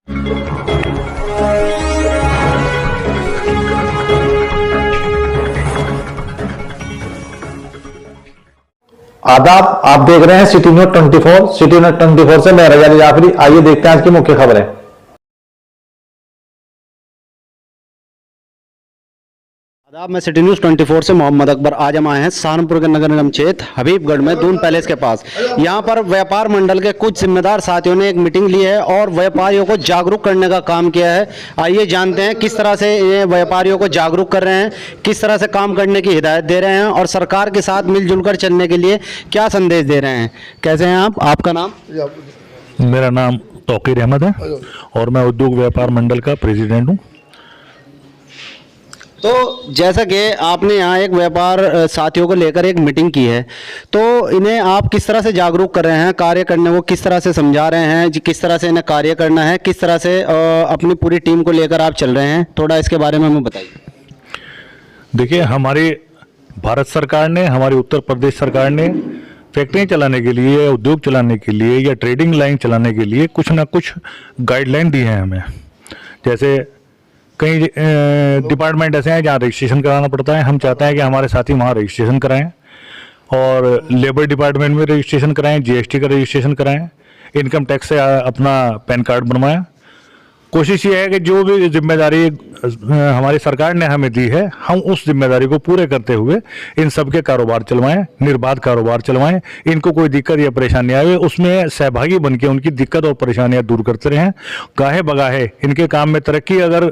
आदाब, आप देख रहे हैं सिटी न्यूज 24। सिटी न्यूज 24 से मैं रजा जाफरी। आइए देखते हैं आज की मुख्य खबरें। आदाब, मैं सिटी न्यूज़ 24 से मोहम्मद अकबर। आज हम आए हैं सहारनपुर के नगर निगम क्षेत्र हबीबगढ़ में दून पैलेस के पास। यहाँ पर व्यापार मंडल के कुछ जिम्मेदार साथियों ने एक मीटिंग ली है और व्यापारियों को जागरूक करने का काम किया है। आइए जानते हैं किस तरह से ये व्यापारियों को जागरूक कर रहे हैं, किस तरह से काम करने की हिदायत दे रहे हैं और सरकार के साथ मिलजुल कर चलने के लिए क्या संदेश दे रहे हैं। कैसे हैं आप? आपका नाम? मेरा नाम तौकीर अहमद है और मैं उद्योग व्यापार मंडल का प्रेसिडेंट हूँ। तो जैसा कि आपने यहाँ एक व्यापार साथियों को लेकर एक मीटिंग की है, तो इन्हें आप किस तरह से जागरूक कर रहे हैं, कार्य करने को किस तरह से समझा रहे हैं, किस तरह से इन्हें कार्य करना है, किस तरह से अपनी पूरी टीम को लेकर आप चल रहे हैं, थोड़ा इसके बारे में हमें बताइए। देखिए, हमारी भारत सरकार ने, हमारी उत्तर प्रदेश सरकार ने फैक्ट्रियाँ चलाने के लिए, उद्योग चलाने के लिए या ट्रेडिंग लाइन चलाने के लिए कुछ ना कुछ गाइडलाइन दी हैं हमें। जैसे कई डिपार्टमेंट ऐसे हैं जहाँ रजिस्ट्रेशन कराना पड़ता है। हम चाहते हैं कि हमारे साथी वहाँ रजिस्ट्रेशन कराएं और लेबर डिपार्टमेंट में रजिस्ट्रेशन कराएं, जीएसटी का रजिस्ट्रेशन कराएं, इनकम टैक्स से अपना पैन कार्ड बनवाएं। कोशिश ये है कि जो भी जिम्मेदारी हमारी सरकार ने हमें दी है, हम उस जिम्मेदारी को पूरे करते हुए इन सब के कारोबार चलवाएं, निर्बाध कारोबार चलवाएं। इनको कोई दिक्कत या परेशानी आए उसमें सहभागी बनके उनकी दिक्कत और परेशानियां दूर करते रहें। गाहे बगाहे इनके काम में तरक्की, अगर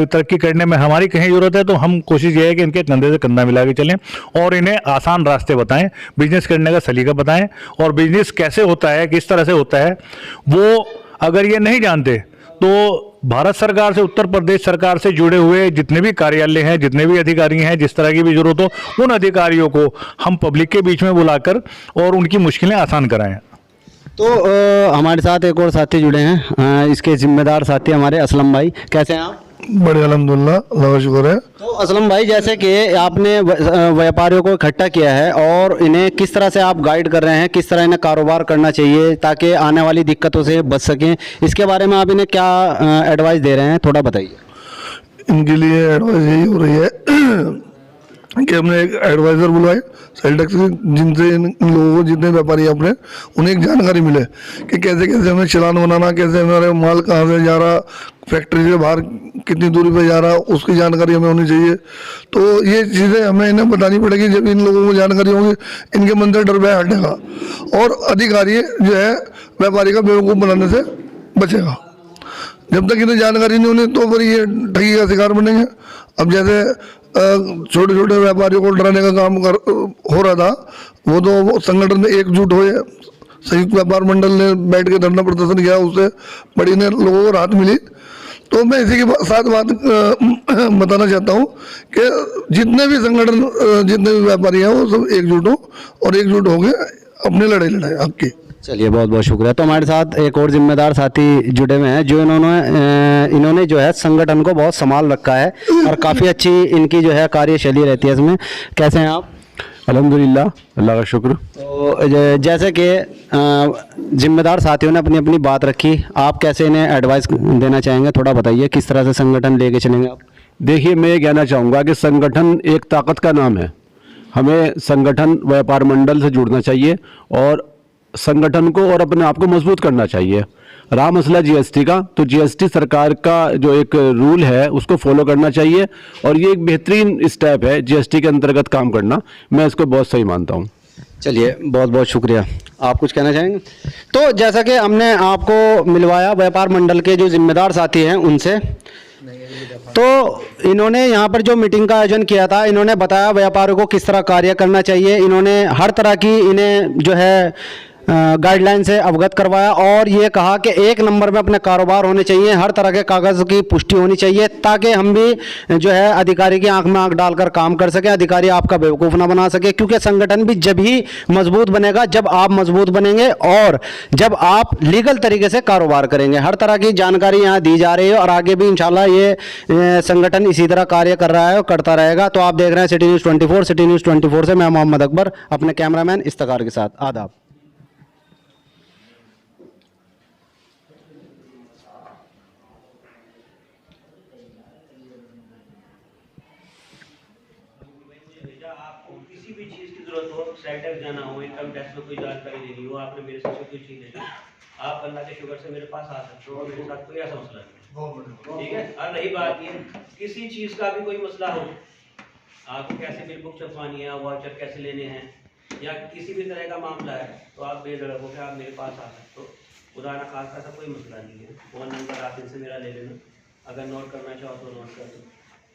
तरक्की करने में हमारी कहीं ज़रूरत है तो हम कोशिश ये है कि इनके कंधे से कंधा मिला के चलें और इन्हें आसान रास्ते बताएँ, बिजनेस करने का सलीका बताएँ और बिजनेस कैसे होता है, किस तरह से होता है, वो अगर ये नहीं जानते तो भारत सरकार से, उत्तर प्रदेश सरकार से जुड़े हुए जितने भी कार्यालय हैं, जितने भी अधिकारी हैं, जिस तरह की भी जरूरत हो, उन अधिकारियों को हम पब्लिक के बीच में बुलाकर और उनकी मुश्किलें आसान कराएं। तो हमारे साथ एक और साथी जुड़े हैं, इसके जिम्मेदार साथी हमारे असलम भाई। कैसे हैं आप? बढ़िया, अल्हम्दुलिल्लाह, अल्लाह का शुक्र है। तो असलम भाई, जैसे कि आपने व्यापारियों को इकट्ठा किया है और इन्हें किस तरह से आप गाइड कर रहे हैं, किस तरह इन्हें कारोबार करना चाहिए ताकि आने वाली दिक्कतों से बच सकें, इसके बारे में आप इन्हें क्या एडवाइस दे रहे हैं, थोड़ा बताइए। इनके लिए एडवाइस यही हो रही है कि हमने एक एडवाइज़र बुलवाए सेल टैक्स के, जिनसे इन लोगों को, जितने व्यापारी अपने, उन्हें एक जानकारी मिले कि कैसे कैसे हमें चालान बनाना, कैसे हमारे माल कहाँ से जा रहा, फैक्ट्री से बाहर कितनी दूरी पे जा रहा, उसकी जानकारी हमें होनी चाहिए। तो ये चीज़ें हमें इन्हें बतानी पड़ेगी। जब इन लोगों को जानकारी होगी, इनके मन से डर भय हटेगा और अधिकारी जो है व्यापारी का बेवकूफ़ बनाने से बचेगा। जब तक इन्हें जानकारी नहीं होनी तो फिर ये ठगी का शिकार बनेंगे। अब जैसे छोटे छोटे व्यापारियों को डराने का काम हो रहा था, वो तो संगठन में एकजुट हुए, संयुक्त व्यापार मंडल ने बैठ के धरना प्रदर्शन किया, उससे बड़ी ने लोगों को राहत मिली। तो मैं इसी के साथ बात बताना चाहता हूँ कि जितने भी संगठन, जितने भी व्यापारी हैं, वो सब एकजुट हों और एकजुट होकर अपनी लड़ाई लड़ाएं हक की। चलिए, बहुत बहुत शुक्रिया। तो हमारे साथ एक और जिम्मेदार साथी जुड़े हुए हैं जो इन्होंने जो है संगठन को बहुत संभाल रखा है और काफ़ी अच्छी इनकी जो है कार्यशैली रहती है इसमें। कैसे हैं आप? अल्हम्दुलिल्लाह, अल्लाह का शुक्र। तो जैसे कि जिम्मेदार साथियों ने अपनी अपनी बात रखी, आप कैसे इन्हें एडवाइस देना चाहेंगे, थोड़ा बताइए किस तरह से संगठन लेके चलेंगे आप? देखिए, मैं ये कहना चाहूँगा कि संगठन एक ताकत का नाम है। हमें संगठन व्यापार मंडल से जुड़ना चाहिए और संगठन को और अपने आप को मजबूत करना चाहिए। रहा मसला जीएसटी का, तो जीएसटी सरकार का जो एक रूल है उसको फॉलो करना चाहिए और ये एक बेहतरीन स्टेप है जीएसटी के अंतर्गत काम करना। मैं इसको बहुत सही मानता हूँ। चलिए, बहुत बहुत शुक्रिया। आप कुछ कहना चाहेंगे? तो जैसा कि हमने आपको मिलवाया व्यापार मंडल के जो जिम्मेदार साथी हैं उनसे, तो इन्होंने यहाँ पर जो मीटिंग का आयोजन किया था, इन्होंने बताया व्यापारियों को किस तरह कार्य करना चाहिए। इन्होंने हर तरह की इन्हें जो है गाइडलाइन से अवगत करवाया और ये कहा कि एक नंबर में अपने कारोबार होने चाहिए, हर तरह के कागज़ की पुष्टि होनी चाहिए ताकि हम भी जो है अधिकारी की आंख में आंख डालकर काम कर सकें, अधिकारी आपका बेवकूफ़ ना बना सके। क्योंकि संगठन भी जब ही मजबूत बनेगा जब आप मजबूत बनेंगे और जब आप लीगल तरीके से कारोबार करेंगे। हर तरह की जानकारी यहाँ दी जा रही है और आगे भी इंशाल्लाह ये संगठन इसी तरह कार्य कर रहा है और करता रहेगा। तो आप देख रहे हैं सिटी न्यूज़ 24। सिटी न्यूज़ 24 से मैं मोहम्मद अकबर अपने कैमरामैन इफ्तिखार के साथ। आदाब। भी चीज़ की जरूरत हो, सेल टैक्स जाना हो, इनकम टैक्स में कोई जानकारी देनी हो, आपने मेरे से कोई चीज़ लेनी, आप अल्लाह के शुक्र से मेरे पास आ सकते हो और मेरे साथ कोई ऐसा मसला नहीं, ठीक है। और रही बात ये, किसी चीज़ का भी कोई मसला हो, आपको कैसे बिल बुक छपवानी है, वाउचर कैसे लेने हैं, या किसी भी तरह का मामला है, तो आप बेधड़क होकर आप मेरे पास आ सकते हो। खुदा न खास्ता ऐसा कोई मसला नहीं है। फ़ोन नंबर आप इनसे मेरा ले लेना, अगर नोट करना चाहो तो नोट कर दो।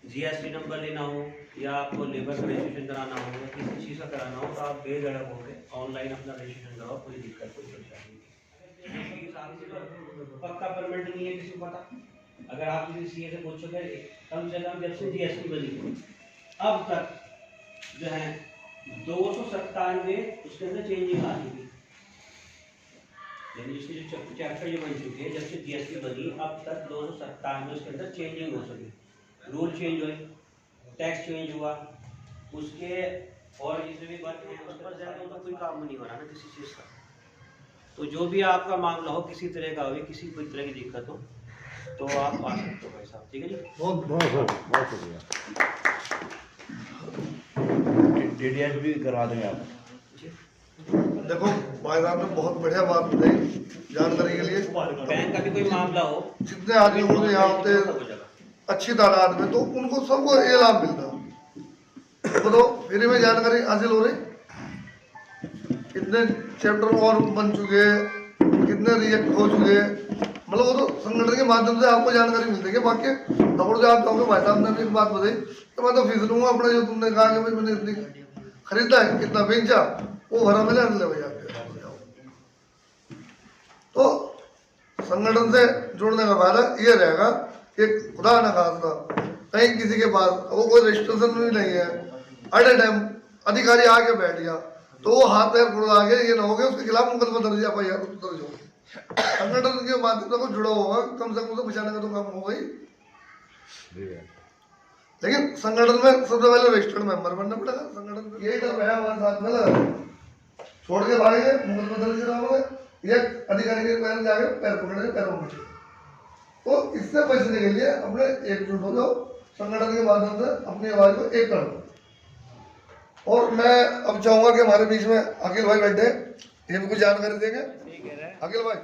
GST नंबर लेना हो या आपको लेबर का रजिस्ट्रेशन कराना हो या किसी चीज़ का कराना हो तो आप बेधड़क होकर ऑनलाइन अपना रजिस्ट्रेशन कराओ, कोई दिक्कत कोई परेशानी नहीं। पक्का परमिट नहीं है किसी को पता, अगर आप किसी CA से पूछोगे कम से कम जब से GST बनी अब तक जो है 297 उसके अंदर चेंजिंग आ चुकी है, यानी जिसकी जो चैप्टर जो बन चुके हैं, जब से GST बनी अब तक 297 उसके अंदर चेंजिंग हो सकी, रूल चेंज हुए, टैक्स चेंज हुआ, उसके और जितने भी वर्क हैं उस पर ज़्यादा उनका कोई काम नहीं हो रहा ना किसी चीज़ का। तो जो भी आपका मामला हो, किसी तरह का हो, किसी कोई तरह की दिक्कत हो, तो आप आ सकते हो भाई साहब, ठीक है जी। बहुत शुक्रिया। DDS भी करा देंगे आप। देखो भाई साहब ने बहुत बढ़िया बात बताई जानकारी के लिए। बैंक का भी कोई मामला हो, जितने आदमी होंगे यहाँ होते अच्छी तादाद में, तो उनको सबको ये लाभ मिलता। तो फ्री में जानकारी हासिल हो रही, कितने चैप्टर और बन चुके हैं, कितने रिएक्ट हो चुके हैं, मतलब वो तो संगठन के माध्यम से आपको जानकारी मिलती है। बाकी दौड़ जो आप कहोगे भाई साहब ने एक बात बताई तो मैं तो फीस लूँगा अपना, जो तुमने कहा कि भाई मैंने इतनी खरीदा है, कितना बेचा, वो भरा मिले ले भाई आपके। तो संगठन से जुड़ने का फायदा ये रहेगा कि खुदा न खास्ता कहीं किसी के पास वो कोई रजिस्ट्रेशन भी नहीं है, एट ए टाइम अधिकारी आके बैठ गया तो वो हाथ पैर खुड़ा के ये ना हो गया उसके खिलाफ मुकदमा दर्ज या FIR दर्ज हो। संगठन के माध्यम से जुड़ा होगा, कम से कम तो बचाने का तो काम होगा ही। लेकिन संगठन में सबसे पहले रजिस्टर्ड मेंबर बनना पड़ेगा। संगठन यही डर है हमारे साथ में लगा, छोड़ के भागेंगे मुकदमा दर्ज कराओगे, ये अधिकारी के पैर जाके पैर पकड़ेंगे, पैरों में। तो इससे बचने के लिए अपने एकजुट हो जाओ, संगठन के माध्यम से अपनी आवाज को एक कर दो। और मैं अब चाहूंगा कि हमारे बीच में अखिल भाई बैठे, ये भी कुछ जानकारी देंगे। अखिल भाई,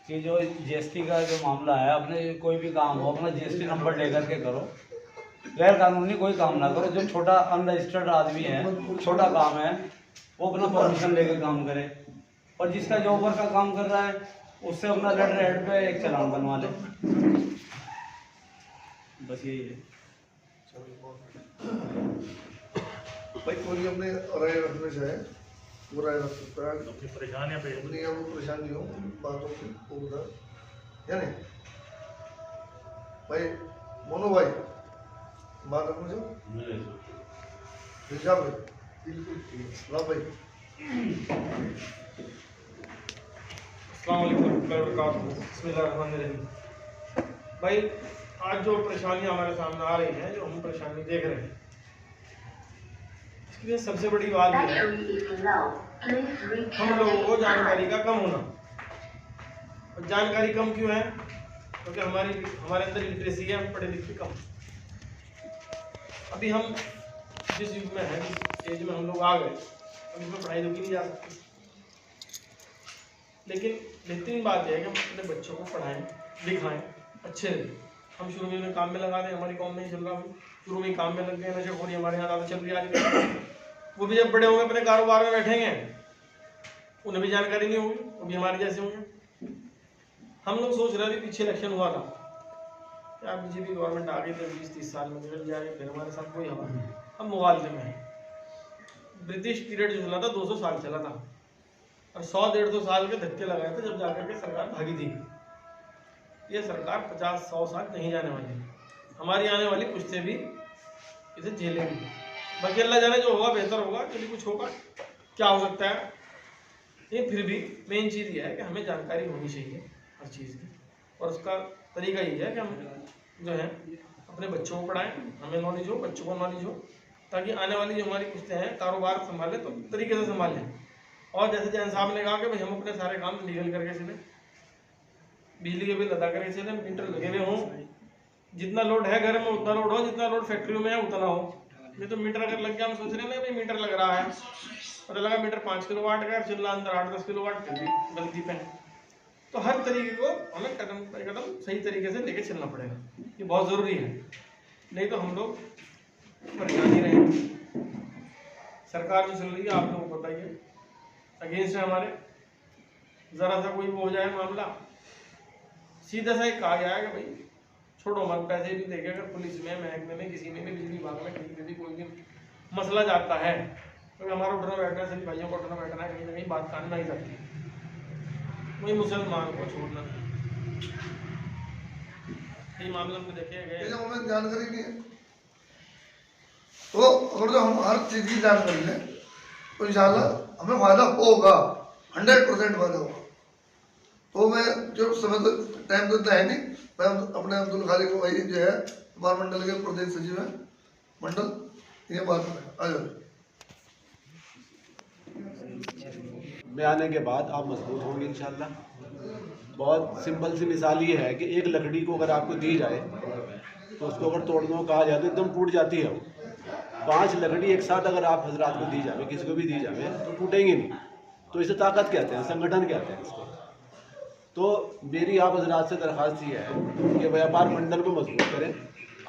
कि जो GST का जो मामला है, अपने कोई भी काम हो अपना GST नंबर लेकर के करो, गैर कानूनी कोई काम ना करो। जो छोटा अनरजिस्टर्ड आदमी है, छोटा काम है, वो अपना परमिशन लेकर काम करे, और जिसका जो ऊपर का काम कर रहा है उससे अपना लेटर हेड पे एक चालान बनवा ले, बस यही है। भाई कोई अपने राय रखने से वो राय रख सकता है, अपनी परेशानियां पे अपनी वो परेशानी हो बातों की वो उधर, या नहीं भाई? मोनू भाई बात रखना चाहो हिसाब ला भाई। भाई आज जो परेशानियां हमारे सामने आ रही हैं, जो हम परेशानी देख रहे हैं, इसके लिए सबसे बड़ी बात यह है हम लोगों को जानकारी का कम होना। और जानकारी कम क्यों है? क्योंकि हमारे अंदर लिटरेसी है, हम पढ़े लिखे कम। अभी हम जिस युग में हैं, जिस एज में हम लोग आ गए, अब इसमें पढ़ाई तो की नहीं जा सकती। लेकिन बेहतरीन बात यह है कि हम अपने बच्चों को पढ़ाएं लिखाएं, अच्छे रहें। हम शुरू में उन्हें काम में लगा दें, हमारी कौम नहीं चल रहा, शुरू में काम में लग गए, नशेखोरी हमारे यहाँ ज़्यादा चल रही है आज। वो भी जब बड़े होंगे अपने कारोबार में बैठेंगे, उन्हें भी जानकारी नहीं होगी, वो भी हमारे जैसे होंगे। हम लोग सोच रहे थे, पीछे इलेक्शन हुआ था, क्या BJP गवर्नमेंट आ गई थी, 20-30 साल में निकल जाएगी, फिर हमारे साथ कोई हवा नहीं। हम मुगालते में हैं। ब्रिटिश पीरियड जो चला था 200 साल चला था, और 100-150 साल के धक्के लगाए थे, जब जाकर के सरकार भागी थी। ये सरकार 50-100 साल नहीं जाने वाली, हमारी आने वाली पुश्तें भी इसे झेलेंगी। बाकी अल्लाह जाने जो होगा बेहतर होगा, यदि कुछ होगा क्या हो सकता है। ये फिर भी मेन चीज़ ये है कि हमें जानकारी होनी चाहिए हर चीज़ की, और उसका तरीका ये है कि हम जो है अपने बच्चों को पढ़ाएं, हमें नॉलेज हो, बच्चों को नॉलेज हो, ताकि आने वाली जो हमारी पुश्तें हैं कारोबार संभालें तो तरीके से संभालें। और जैसे जैन साहब ने कहा कि भाई हम अपने सारे काम लीगल करके चलें, बिजली के बिल अदा करके चलें, मीटर लगे हुए हों, जितना लोड है घर में उतना लोड हो, जितना लोड फैक्ट्रियों में है उतना हो, नहीं तो मीटर अगर लग गया, हम सोच रहे हैं ना भाई मीटर लग रहा है, पता लगा मीटर 5 किलोवाट का, चल रहा अंदर 8-10 किलोवाट, फिर भी गलती पे है। तो हर तरीके को हमें कदम पर कदम सही तरीके से लेके चलना पड़ेगा, ये बहुत ज़रूरी है, नहीं तो हम लोग परेशान ही रहेंगे। सरकार जो चल रही है आप लोगों को बताइए, अगेंस्ट है हमारे, ज़रा सा कोई वो हो जाए मामला, सीधा सा एक कहा गया है कि भाई छोड़ो मत, पैसे भी देके अगर पुलिस में, महकमे में, किसी में भी, बिजली विभाग में, कहीं पे भी कोई भी मसला जाता है, तो हमारा उठना बैठना है, सभी भाइयों को उठना बैठना है, कहीं ना कहीं बात कान में आई जाती है, वही मुसलमान को छोड़ना ये मामला में देखे गए। हमें जानकारी नहीं है, तो अगर जो हम हर चीज़ की जानकारी लें तो इंशाल्लाह हमें फायदा होगा, 100% फायदा होगा। तो मैं जो समय तो टाइम तो है नहीं, मैं अपने अब्दुल खालिक भाई जो है बार मंडल के प्रदेश सचिव है मंडल, ये बात है। आ जाओ। में आने के बाद आप मजबूत होंगे इंशाल्लाह। बहुत सिंपल सी मिसाल ये है कि एक लकड़ी को अगर आपको दी जाए तो उसको अगर तोड़ने को कहा जाए तो एकदम टूट जाती है वो। 5 लकड़ी एक साथ अगर आप हजरात को दी जाए, किसी को भी दी जाए तो टूटेंगे नहीं। तो इसे ताकत कहते हैं, संगठन कहते हैं इसको। तो मेरी आप हजरात से दरख्वास्त ये है कि व्यापार मंडल को मजबूत करें।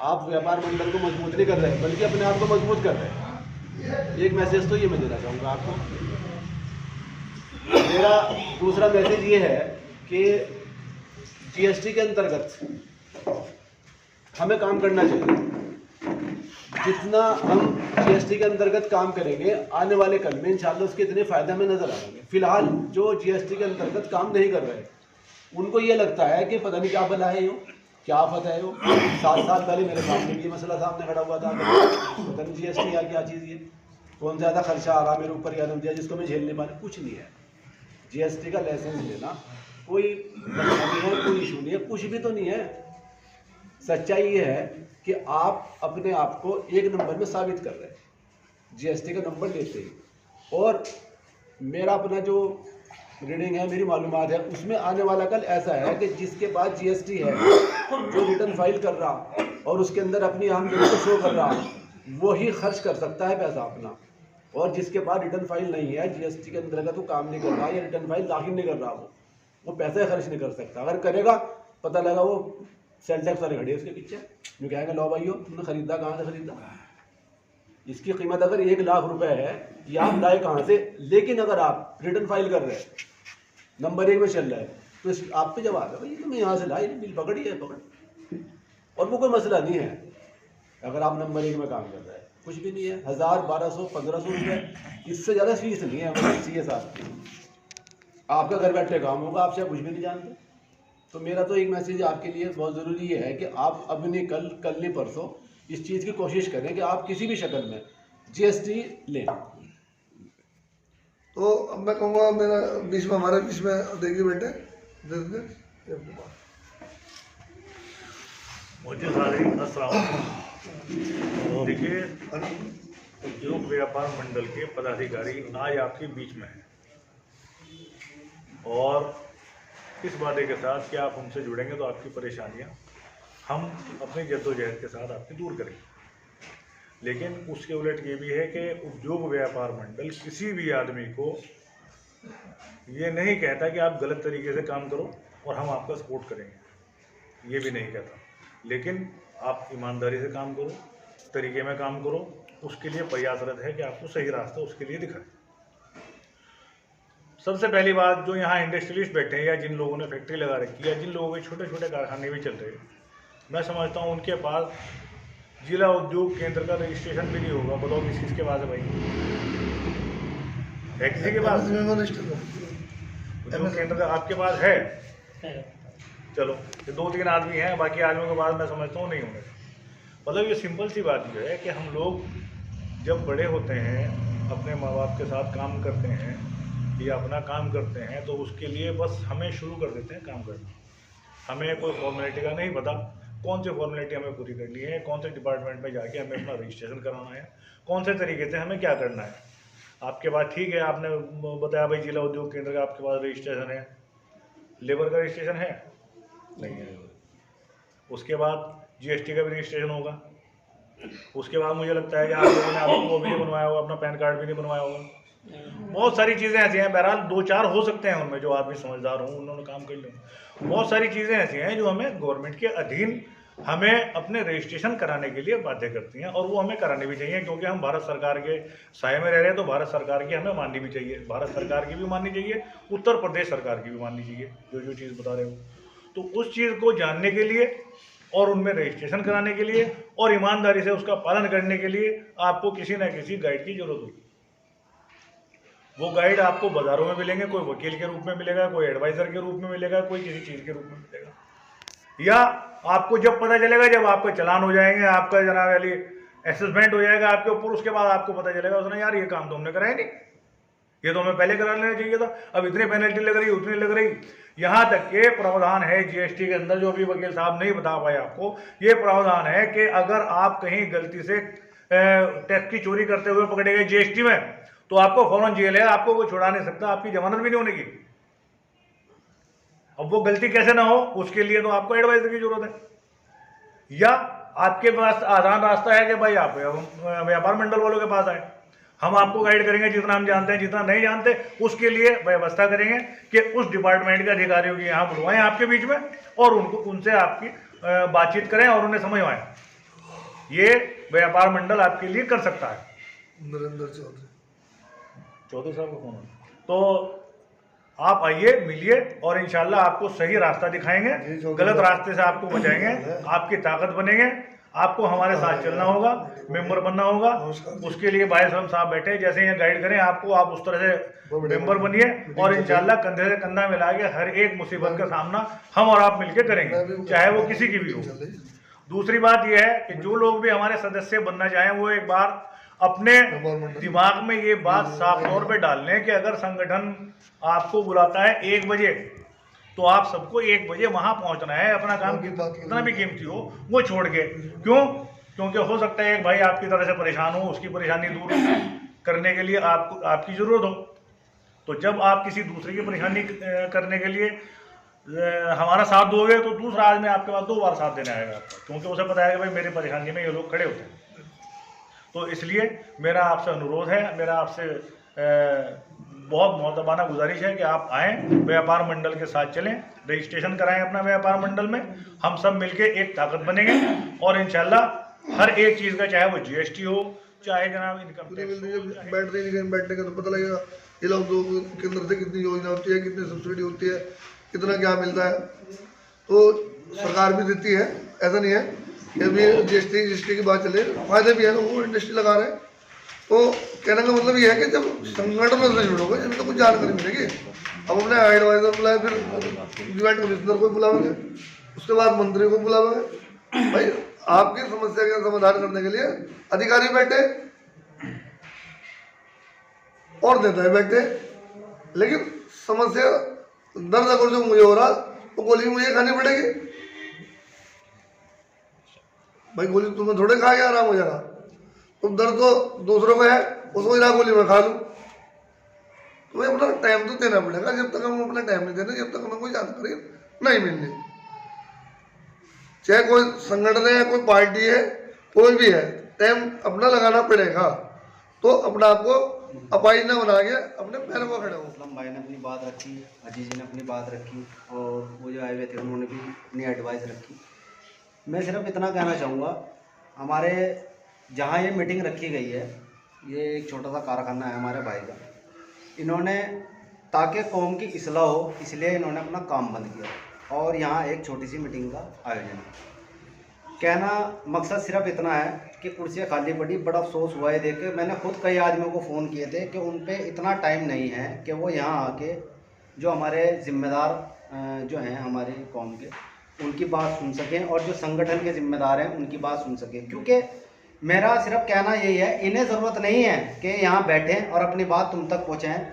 आप व्यापार मंडल को मजबूत नहीं कर रहे बल्कि अपने आप को मजबूत कर रहे हैं। एक मैसेज तो ये मैं देना चाहूँगा आपको। मेरा दूसरा मैसेज ये है कि जीएसटी के अंतर्गत हमें काम करना चाहिए। जितना हम जीएसटी के अंतर्गत काम करेंगे आने वाले कल में इंशाल्लाह उसके इतने फ़ायदे हमें नज़र आएंगे। फिलहाल जो जीएसटी के अंतर्गत काम नहीं कर रहे उनको ये लगता है कि पता नहीं क्या बला है यो, क्या आफत है यो। 7 साल पहले मेरे सामने भी ये मसला सामने खड़ा हुआ था, पता नहीं जीएसटी या क्या चीज़, ये कौन ज़्यादा खर्चा आ रहा मेरे ऊपर या दिया जिसको मैं झेल नहीं पा रहा। कुछ नहीं है, जीएसटी का लाइसेंस लेना कोई मसला नहीं है, कोई इशू नहीं है, कुछ भी तो नहीं है। सच्चाई ये है कि आप अपने आप को एक नंबर में साबित कर रहे हैं जीएसटी का नंबर लेते ही। और मेरा अपना जो रीडिंग है, मेरी मालूमात है, उसमें आने वाला कल ऐसा है कि जिसके पास जीएसटी है, जो रिटर्न फाइल कर रहा और उसके अंदर अपनी आमदनी को शो कर रहा, वही खर्च कर सकता है पैसा अपना। और जिसके पास रिटर्न फाइल नहीं है, जीएसटी के अंतर्गत वो काम नहीं कर रहा या रिटर्न फाइल दाखिल नहीं कर रहा, वो पैसा खर्च नहीं कर सकता। अगर करेगा पता लगा वो सेल टैक्स वाले खड़े उसके पीछे, जो कहेंगे लो भाइयों तुमने खरीदा कहाँ से खरीदा, इसकी कीमत अगर 1 लाख रुपए है ये आप लाए कहाँ से। लेकिन अगर आप रिटर्न फाइल कर रहे हैं, नंबर 1 में चल रहा है, तो आप पे जवाब है भाई तुम्हें यहाँ से लाए, बिल पकड़ी है पकड़। और वो कोई मसला नहीं है अगर आप नंबर 1 में काम कर रहे हैं, कुछ भी नहीं है। 1000, 1200, 1500 रुपये, इससे ज़्यादा फीस नहीं है सीए साहब की। आपका घर बैठे काम होगा, आपसे कुछ भी नहीं जानते। तो मेरा तो एक मैसेज आपके लिए बहुत ज़रूरी है कि आप अब नहीं कल नहीं परसों इस चीज़ की कोशिश करें कि आप किसी भी शक्ल में जीएसटी लें। तो अब मैं कहूँगा मेरा बीच में हमारे बीच में देखिए बेटे मुझे सारे देखिए उद्योग व्यापार मंडल के पदाधिकारी आज आपके बीच में हैं और इस वादे के साथ कि आप हमसे जुड़ेंगे तो आपकी परेशानियां हम अपनी जद्दोजहद के साथ आपकी दूर करेंगे। लेकिन उसके उलट ये भी है कि उद्योग व्यापार मंडल किसी भी आदमी को ये नहीं कहता कि आप गलत तरीके से काम करो और हम आपका सपोर्ट करेंगे, ये भी नहीं कहता। लेकिन आप ईमानदारी से काम करो, तरीके में काम करो, उसके लिए प्रयासरत है कि आपको सही रास्ता उसके लिए दिखाए। सबसे पहली बात, जो यहाँ इंडस्ट्रियलिस्ट बैठे हैं या जिन लोगों ने फैक्ट्री लगा रखी है या जिन लोगों के छोटे छोटे कारखाने भी चल रहे हैं, मैं समझता हूँ उनके पास जिला उद्योग केंद्र का रजिस्ट्रेशन भी नहीं होगा। बताओ किसके पास है भाई? है किसी के पास? उद्योग केंद्र का आपके पास है? चलो, ये 2-3 आदमी हैं, बाकी आदमियों के पास मैं समझता हूँ नहीं होंगे। मतलब ये सिंपल सी बात जो है कि हम लोग जब बड़े होते हैं, अपने माँ बाप के साथ काम करते हैं या अपना काम करते हैं, तो उसके लिए बस हमें शुरू कर देते हैं काम करना। हमें कोई फॉर्मेलिटी का नहीं पता, कौन सी फॉर्मेलिटी हमें पूरी करनी है, कौन से डिपार्टमेंट में जाके हमें अपना रजिस्ट्रेशन कराना है, कौन से तरीके से हमें क्या करना है। आपके पास ठीक है, आपने बताया भाई जिला उद्योग केंद्र का आपके पास रजिस्ट्रेशन है, लेबर का रजिस्ट्रेशन है? नहीं है। उसके बाद जीएसटी का भी रजिस्ट्रेशन होगा, उसके बाद मुझे लगता है कि आप लोगों ने आपको भी नहीं बनवाया होगा, अपना पैन कार्ड भी नहीं बनवाया होगा। बहुत सारी चीज़ें ऐसी हैं, बहरहाल 2-4 हो सकते हैं उनमें जो आदमी समझदार हों, उन्होंने काम कर लिया। बहुत सारी चीज़ें ऐसी हैं जो हमें गवर्नमेंट के अधीन हमें अपने रजिस्ट्रेशन कराने के लिए बाध्य करती हैं, और वो हमें करानी भी चाहिए, क्योंकि हम भारत सरकार के साए में रह रहे हैं। तो भारत सरकार की हमें माननी भी चाहिए, भारत सरकार की भी माननी चाहिए, उत्तर प्रदेश सरकार की भी माननी चाहिए, जो चीज़ बता रहे हो। तो उस चीज़ को जानने के लिए और उनमें रजिस्ट्रेशन कराने के लिए और ईमानदारी से उसका पालन करने के लिए आपको किसी न किसी गाइड की जरूरत होगी। वो गाइड आपको बाजारों में मिलेंगे, कोई वकील के रूप में मिलेगा, कोई एडवाइजर के रूप में मिलेगा, कोई किसी चीज़ के रूप में मिलेगा, या आपको जब पता चलेगा, जब आपका चालान हो जाएंगे, आपका जनाब वाली असेसमेंट हो जाएगा आपके ऊपर, उसके बाद आपको पता चलेगा उसने यार ये काम तो हमने कराया नहीं, ये तो हमें पहले करा लेना चाहिए था, अब इतनी पेनल्टी लग रही, उतनी लग रही। यहाँ तक के प्रावधान है जीएसटी के अंदर, जो अभी वकील साहब नहीं बता पाए आपको, ये प्रावधान है कि अगर आप कहीं गलती से टैक्स की चोरी करते हुए पकड़े गए जीएसटी में, तो आपको फौरन जेल है, आपको कोई छुड़ा नहीं सकता, आपकी जमानत भी नहीं होने की। अब वो गलती कैसे ना हो, उसके लिए तो आपको एडवाइजर की जरूरत है, या आपके पास आसान रास्ता है कि भाई आप व्यापार मंडल वालों के पास आए, हम आपको गाइड करेंगे जितना हम जानते हैं, जितना नहीं जानते उसके लिए व्यवस्था करेंगे कि उस डिपार्टमेंट के अधिकारियों की यहाँ बुलवाएं आपके बीच में, और उनसे आपकी बातचीत करें और उन्हें समझवाएं। ये व्यापार मंडल आपके लिए कर सकता है। नरेंद्र चौधरी साहब का फोन है, तो आप आइए, मिलिए, और इंशाल्लाह आपको सही रास्ता दिखाएंगे, गलत रास्ते से आपको बचाएंगे, आपकी ताकत बनेंगे। आपको हमारे साथ चलना होगा, मेंबर बनना होगा, उसके लिए भाई साहब बैठे जैसे ये गाइड करें आपको, आप उस तरह से मेंबर बनिए, और इंशाल्लाह कंधे से कंधा मिला के हर एक मुसीबत का सामना हम और आप मिलकर करेंगे, चाहे वो किसी की भी हो। दूसरी बात यह है कि जो लोग भी हमारे सदस्य बनना चाहें, वो एक बार अपने दिमाग में ये बात साफ तौर पे डाल लें कि अगर संगठन आपको बुलाता है 1 बजे, तो आप सबको 1 बजे वहां पहुंचना है, अपना काम कितना भी कीमती हो वो छोड़ के। क्यों? क्योंकि हो सकता है एक भाई आपकी तरह से परेशान हो, उसकी परेशानी दूर करने के लिए आपकी जरूरत हो। तो जब आप किसी दूसरे की परेशानी करने के लिए हमारा साथ दोगे, तो दूसरा आदमी आपके पास 2 बार साथ देने आएगा आपका, क्योंकि उसे पता है कि भाई मेरी परेशानी में ये लोग खड़े होते हैं। तो इसलिए मेरा आपसे अनुरोध है, मेरा आपसे बहुत मोहतबाना गुजारिश है कि आप आएँ, व्यापार मंडल के साथ चलें, रजिस्ट्रेशन कराएं अपना व्यापार मंडल में, हम सब मिलके एक ताकत बनेंगे, और इंशाल्लाह हर एक चीज़ का, चाहे वो जीएसटी हो, चाहे जनाब इनकम बैठने का तो पता लगेगा, ये लोग के अंदर से कितनी योजना होती है, कितनी सब्सिडी होती है, कितना क्या मिलता है। तो सरकार भी देती है, ऐसा नहीं है कि अभी जीएसटी की बात चले, फायदे भी है, लोगों को इंडस्ट्री लगा रहे हैं। तो कहने का मतलब ये है कि जब संगठन से जुड़ोगे जिनको कुछ जानकारी मिलेगी, अब अपने एडवाइजर बुलाए, फिर ज्वाइंट कमिश्नर को बुलावेंगे, उसके बाद मंत्री को बुलावेंगे। भाई आपकी समस्या का समाधान करने के लिए अधिकारी बैठे और नेता बैठे, लेकिन समस्या दर्द अगर जो मुझे हो रहा तो गोली मुझे खानी पड़ेगी। भाई गोली तुम्हें थोड़े खा के आराम हो जाएगा, तुम दर्द तो दूसरों को है, उसको इला गोली में खा लूँ। तुम्हें अपना टाइम तो देना पड़ेगा, जब तक हम अपना टाइम नहीं देना, जब तक हमें कोई जानकारी नहीं मिलनी। चाहे कोई संगठन है, कोई पार्टी है, कोई भी है, टाइम अपना लगाना पड़ेगा। तो अपना आपको अपाहिज न बना के अपने पैरों को खड़े हो। असलम भाई ने अपनी बात रखी, अजीज जी ने अपनी बात रखी, और वो जो आए हुए थे उन्होंने भी अपनी एडवाइस रखी। मैं सिर्फ इतना कहना चाहूँगा, हमारे जहाँ ये मीटिंग रखी गई है, ये एक छोटा सा कारखाना है हमारे भाई का, इन्होंने ताकि कौम की इस्लाह हो, इसलिए इन्होंने अपना काम बंद किया और यहाँ एक छोटी सी मीटिंग का आयोजन। कहना मकसद सिर्फ इतना है कि कुर्सियाँ खाली पड़ी, बड़ा अफसोस हुआ है देख के। मैंने खुद कई आदमियों को फ़ोन किए थे कि उन पे इतना टाइम नहीं है कि वो यहाँ आके जो हमारे ज़िम्मेदार जो हैं हमारी कौम के, उनकी बात सुन सकें, और जो संगठन के ज़िम्मेदार हैं उनकी बात सुन सकें। क्योंकि मेरा सिर्फ कहना यही है, इन्हें ज़रूरत नहीं है कि यहाँ बैठें और अपनी बात तुम तक पहुँचाएँ।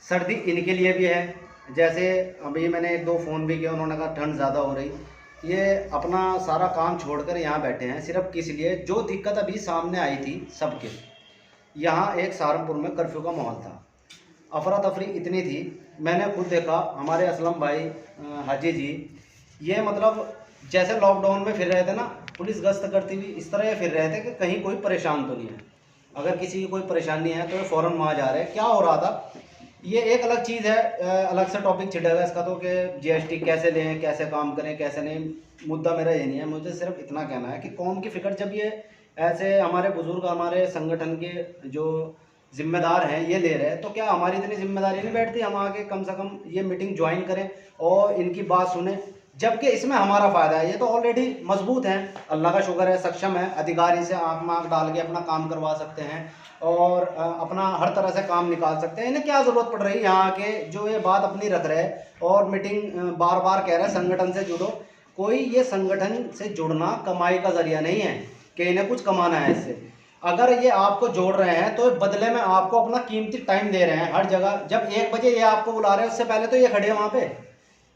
सर्दी इनके लिए भी है, जैसे अभी मैंने 1-2 फ़ोन भी किया, उन्होंने कहा ठंड ज़्यादा हो रही, ये अपना सारा काम छोड़कर यहाँ बैठे हैं सिर्फ किस लिए, जो दिक्कत अभी सामने आई थी सबके। यहाँ एक सहारनपुर में कर्फ्यू का माहौल था, अफरा तफरी इतनी थी, मैंने खुद देखा। हमारे असलम भाई हाजी जी, ये मतलब जैसे लॉकडाउन में फिर रहे थे ना, पुलिस गश्त करती हुई इस तरह फिर रहे थे कि कहीं कोई परेशान तो नहीं है। अगर किसी की कोई परेशानी है तो ये फ़ौरन वहाँ जा रहे हैं। क्या हो रहा था, ये एक अलग चीज़ है, अलग से टॉपिक छिड़ेगा इसका तो कि जीएसटी कैसे लें, कैसे काम करें, कैसे नहीं। मुद्दा मेरा ये नहीं है, मुझे सिर्फ इतना कहना है कि कौम की फ़िक्र जब ये ऐसे हमारे बुज़ुर्ग, हमारे संगठन के जो जिम्मेदार हैं ये ले रहे हैं, तो क्या हमारी इतनी जिम्मेदारी नहीं बैठती हम आके कम से कम ये मीटिंग ज्वाइन करें और इनकी बात सुने, जबकि इसमें हमारा फ़ायदा है। ये तो ऑलरेडी मजबूत हैं, अल्लाह का शुक्र है, सक्षम है, अधिकारी से आँख में आँख डाल के अपना काम करवा सकते हैं और अपना हर तरह से काम निकाल सकते हैं। इन्हें क्या ज़रूरत पड़ रही है यहाँ के जो ये बात अपनी रख रहे हैं और मीटिंग बार बार कह रहे हैं संगठन से जुड़ो। कोई ये संगठन से जुड़ना कमाई का ज़रिया नहीं है कि इन्हें कुछ कमाना है इससे। अगर ये आपको जोड़ रहे हैं तो बदले में आपको अपना कीमती टाइम दे रहे हैं हर जगह। जब 1 बजे ये आपको बुला रहे हैं उससे पहले तो ये खड़े हैं वहाँ पे,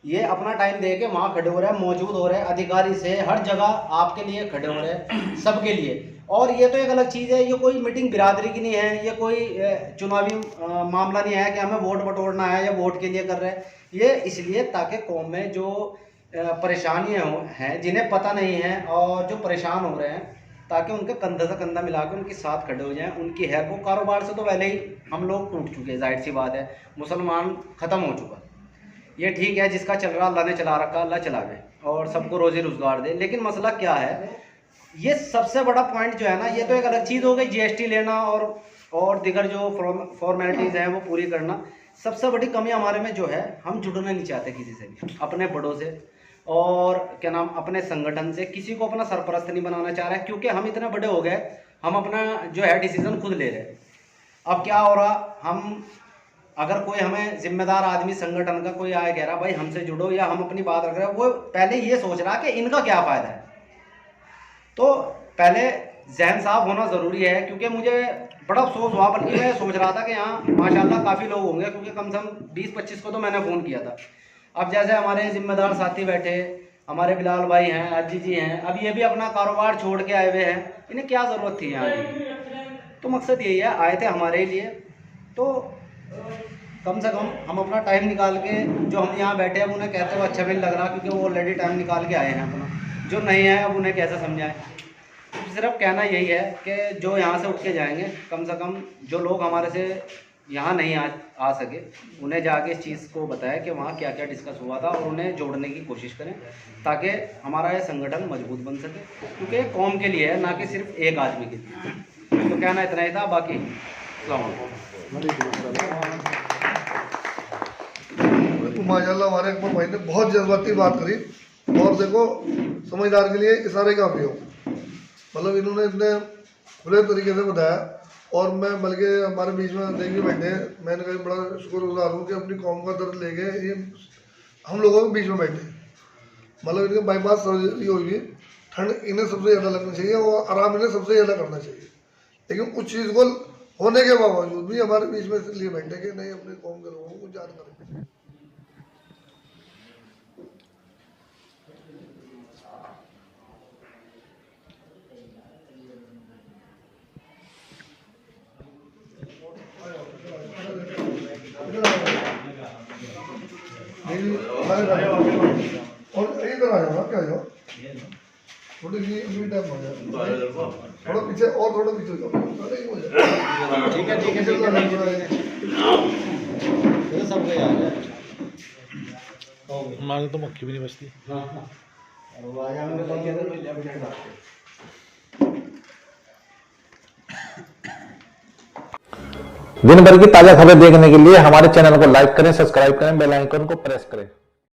ये अपना टाइम दे के वहाँ खड़े हो रहे हैं, मौजूद हो रहे हैं, अधिकारी से हर जगह आपके लिए खड़े हो रहे हैं, सबके लिए। और ये तो एक अलग चीज़ है, ये कोई मीटिंग बिरादरी की नहीं है, ये कोई चुनावी मामला नहीं है कि हमें वोट बटोरना है या वोट के लिए कर रहे हैं। ये इसलिए ताकि कौम में जो परेशानियाँ हैं, जिन्हें पता नहीं है और जो परेशान हो रहे हैं, ताकि उनके कंधा से कंधा मिला के उनके साथ खड़े हो जाएं, उनकी है वो। कारोबार से तो पहले ही हम लोग टूट चुके हैं, जाहिर सी बात है, मुसलमान ख़त्म हो चुका। ये ठीक है, जिसका चल रहा अल्लाह ने चला रखा, अल्लाह चलावे और सबको रोज़ी रोज़गार दे। लेकिन मसला क्या है, ये सबसे बड़ा पॉइंट जो है ना, ये तो एक अलग चीज़ हो गई, जीएसटी लेना और दिगर जो फॉर्मेलिटीज़ हैं वो पूरी करना। सबसे बड़ी कमी हमारे में जो है, हम जुड़ना नहीं चाहते किसी से भी, अपने बड़ों से और क्या नाम अपने संगठन से। किसी को अपना सरपरस्त नहीं बनाना चाह रहे हैं, क्योंकि हम इतने बड़े हो गए, हम अपना जो है डिसीज़न खुद ले रहे हैं। अब क्या हो रहा, हम अगर कोई हमें जिम्मेदार आदमी संगठन का कोई आए कह रहा भाई हमसे जुड़ो या हम अपनी बात रख रहे हैं, वो पहले ये सोच रहा कि इनका क्या फ़ायदा है। तो पहले जहन साफ होना ज़रूरी है, क्योंकि मुझे बड़ा अफसोस हुआ, बल्कि मैं सोच रहा था कि यहाँ माशाल्लाह काफ़ी लोग होंगे, क्योंकि कम से कम 20-25 को तो मैंने फ़ोन किया था। अब जैसे हमारे जिम्मेदार साथी बैठे, हमारे बिलाल भाई हैं, अजी जी हैं, अब ये भी अपना कारोबार छोड़ के आए हुए हैं, इन्हें क्या ज़रूरत थी यहाँ की। तो मकसद यही है, आए थे हमारे लिए, तो कम से कम हम अपना टाइम निकाल के, जो हम यहाँ बैठे हैं उन्हें कहते हुए अच्छा भी नहीं लग रहा, क्योंकि वो ऑलरेडी टाइम निकाल के आए हैं अपना। जो नहीं है अब उन्हें कैसे समझाएं। सिर्फ कहना यही है कि जो यहाँ से उठ के जाएंगे, कम से कम जो लोग हमारे से यहाँ नहीं आ सके, उन्हें जाके इस चीज़ को बताएं कि वहाँ क्या क्या डिस्कस हुआ था और उन्हें जोड़ने की कोशिश करें, ताकि हमारा ये संगठन मजबूत बन सके, क्योंकि ये कौम के लिए है, ना कि सिर्फ एक आदमी के लिए। तो कहना इतना ही था, बाकी माशाल्लाह हमारे अकबर भाई ने बहुत जज्बाती बात करी, और देखो समझदार के लिए इशारे काफ़ी हो। मतलब इन्होंने इतने खुले तरीके से बताया, और मैं बल्कि हमारे बीच में देखिए बैठे, मैंने कहा बड़ा शुक्रगुजार हूँ कि अपनी कौम का दर्द लेके ये हम लोगों के बीच में बैठे। मतलब इनके बाईपास सर्जरी हुई भी, ठंड इन्हें सबसे ज़्यादा लगना चाहिए और आराम इन्हें सबसे ज़्यादा करना चाहिए, लेकिन उस चीज़ को होने के बावजूद भी हमारे बीच में इसलिए बैठे कि नहीं अपनी कौम के लोगों को जान करें। और इधर आ जाओ, क्या जाओ थोड़ी सी टाइम हो जाए, थोड़ा पीछे और थोड़ा पीछे जाओ, ठीक है ठीक है सब गए हमारे तो मक्खी भी नहीं बचती। दिन भर की ताजा खबरें देखने के लिए हमारे चैनल को लाइक करें, सब्सक्राइब करें, बेल आइकन को प्रेस करें।